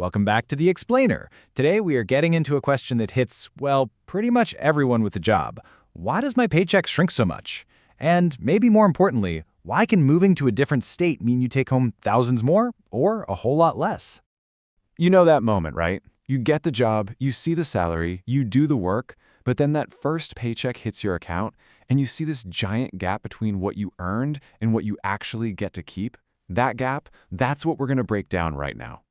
Welcome back to The Explainer. Today we are getting into a question that hits, well, pretty much everyone with a job. Why does my paycheck shrink so much? And maybe more importantly, why can moving to a different state mean you take home thousands more or a whole lot less? You know that moment, right? You get the job, you see the salary, you do the work, but then that first paycheck hits your account and you see this giant gap between what you earned and what you actually get to keep. That gap, that's what we're going to break down right now.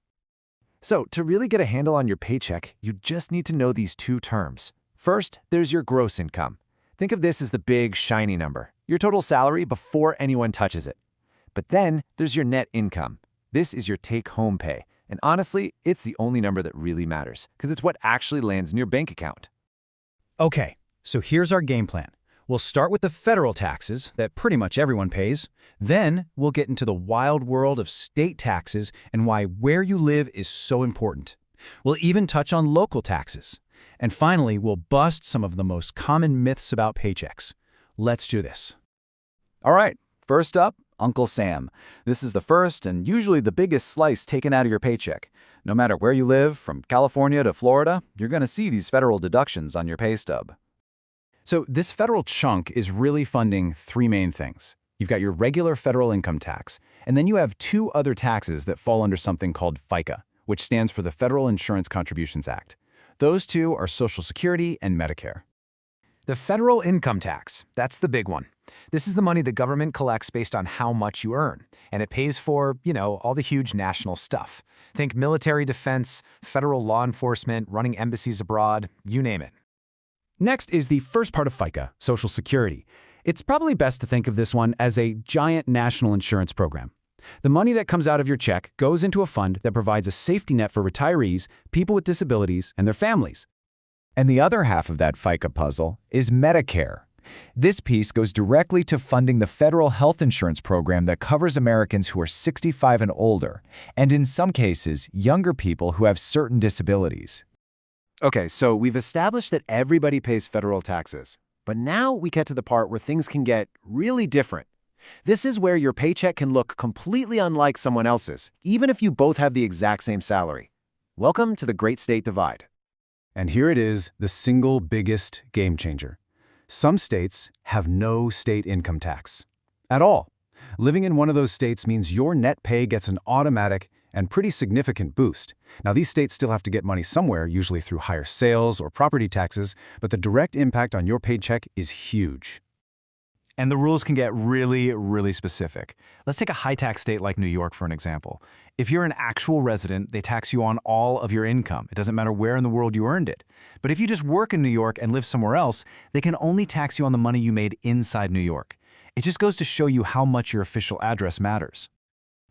So, to really get a handle on your paycheck, you just need to know these two terms. First, there's your gross income. Think of this as the big, shiny number, your total salary before anyone touches it. But then, there's your net income. This is your take-home pay. And honestly, it's the only number that really matters, because it's what actually lands in your bank account. Okay, so here's our game plan. We'll start with the federal taxes that pretty much everyone pays. Then we'll get into the wild world of state taxes and why where you live is so important. We'll even touch on local taxes. And finally, we'll bust some of the most common myths about paychecks. Let's do this. All right, first up, Uncle Sam. This is the first and usually the biggest slice taken out of your paycheck. No matter where you live, from California to Florida, you're going to see these federal deductions on your pay stub. So this federal chunk is really funding three main things. You've got your regular federal income tax, and then you have two other taxes that fall under something called FICA, which stands for the Federal Insurance Contributions Act. Those two are Social Security and Medicare. The federal income tax, that's the big one. This is the money the government collects based on how much you earn, and it pays for, all the huge national stuff. Think military defense, federal law enforcement, running embassies abroad, you name it. Next is the first part of FICA, Social Security. It's probably best to think of this one as a giant national insurance program. The money that comes out of your check goes into a fund that provides a safety net for retirees, people with disabilities, and their families. And the other half of that FICA puzzle is Medicare. This piece goes directly to funding the federal health insurance program that covers Americans who are 65 and older, and in some cases, younger people who have certain disabilities. Okay, so we've established that everybody pays federal taxes. But now we get to the part where things can get really different. This is where your paycheck can look completely unlike someone else's, even if you both have the exact same salary. Welcome to the Great State Divide. And here it is, the single biggest game changer. Some states have no state income tax at all. Living in one of those states means your net pay gets an automatic and pretty significant boost. Now, these states still have to get money somewhere, usually through higher sales or property taxes, but the direct impact on your paycheck is huge. And the rules can get really, really specific. Let's take a high-tax state like New York for an example. If you're an actual resident, they tax you on all of your income. It doesn't matter where in the world you earned it. But if you just work in New York and live somewhere else, they can only tax you on the money you made inside New York. It just goes to show you how much your official address matters.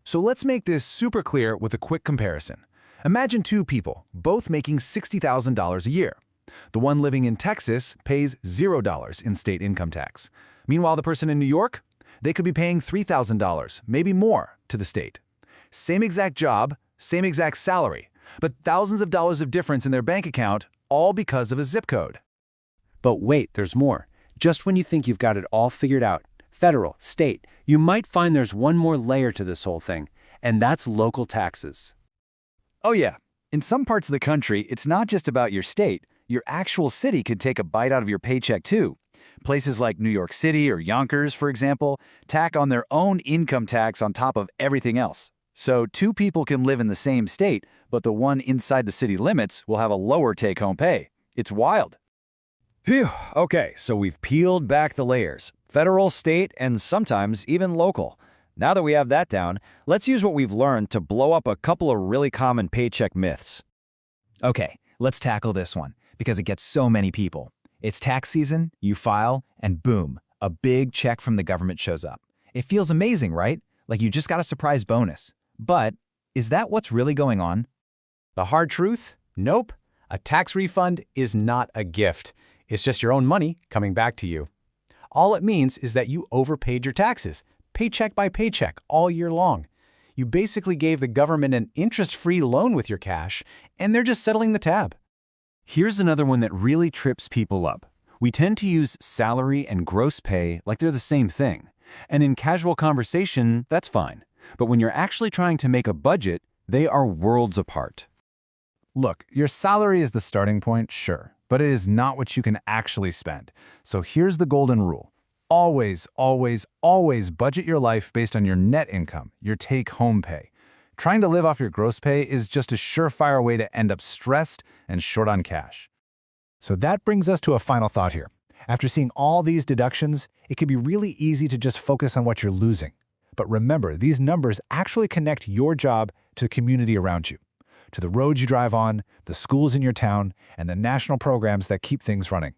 So let's make this super clear with a quick comparison. Imagine two people, both making $60,000 a year. The one living in Texas pays $0 in state income tax. Meanwhile, the person in New York, they could be paying $3,000, maybe more, to the state. Same exact job, same exact salary, but thousands of dollars of difference in their bank account, all because of a zip code. But wait, there's more. Just when you think you've got it all figured out, federal, state, you might find there's one more layer to this whole thing, and that's local taxes. Oh yeah, in some parts of the country, it's not just about your state. Your actual city could take a bite out of your paycheck too. Places like New York City or Yonkers, for example, tack on their own income tax on top of everything else. So two people can live in the same state, but the one inside the city limits will have a lower take-home pay. It's wild. Phew, okay, so we've peeled back the layers. Federal, state, and sometimes even local. Now that we have that down, let's use what we've learned to blow up a couple of really common paycheck myths. Okay, let's tackle this one, because it gets so many people. It's tax season, you file, and boom, a big check from the government shows up. It feels amazing, right? Like you just got a surprise bonus. But is that what's really going on? The hard truth? Nope. A tax refund is not a gift. It's just your own money coming back to you. All it means is that you overpaid your taxes, paycheck by paycheck, all year long. You basically gave the government an interest-free loan with your cash, and they're just settling the tab. Here's another one that really trips people up. We tend to use salary and gross pay like they're the same thing. And in casual conversation, that's fine. But when you're actually trying to make a budget, they are worlds apart. Look, your salary is the starting point, sure, but it is not what you can actually spend. So here's the golden rule. Always, always, always budget your life based on your net income, your take-home pay. Trying to live off your gross pay is just a surefire way to end up stressed and short on cash. So that brings us to a final thought here. After seeing all these deductions, it can be really easy to just focus on what you're losing. But remember, these numbers actually connect your job to the community around you, to the roads you drive on, the schools in your town, and the national programs that keep things running.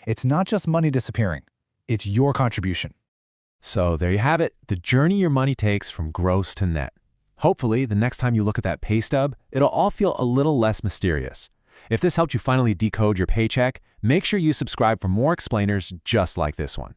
It's not just money disappearing. It's your contribution. So there you have it, the journey your money takes from gross to net. Hopefully, the next time you look at that pay stub, it'll all feel a little less mysterious. If this helped you finally decode your paycheck, make sure you subscribe for more explainers just like this one.